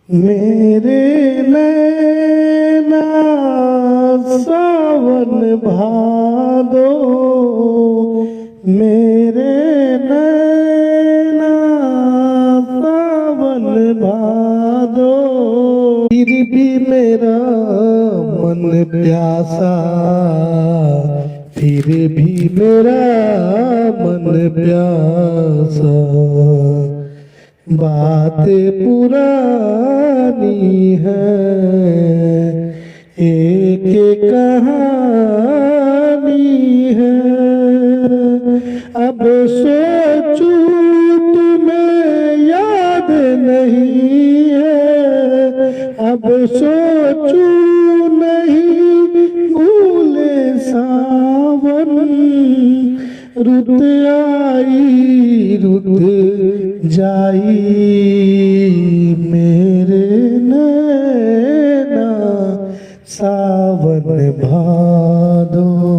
मेरे नैना सावन भादो, मेरे नैना सावन भादो, फिर भी मेरा मन प्यासा, फिर भी मेरा मन प्यासा। बातें पुरानी है, एक कहानी है। अब सोचूं तुम्हें याद नहीं है, अब सोचूं नहीं भूले सावन। रुत आई रुत जाई मेरे नैना सावन भादो।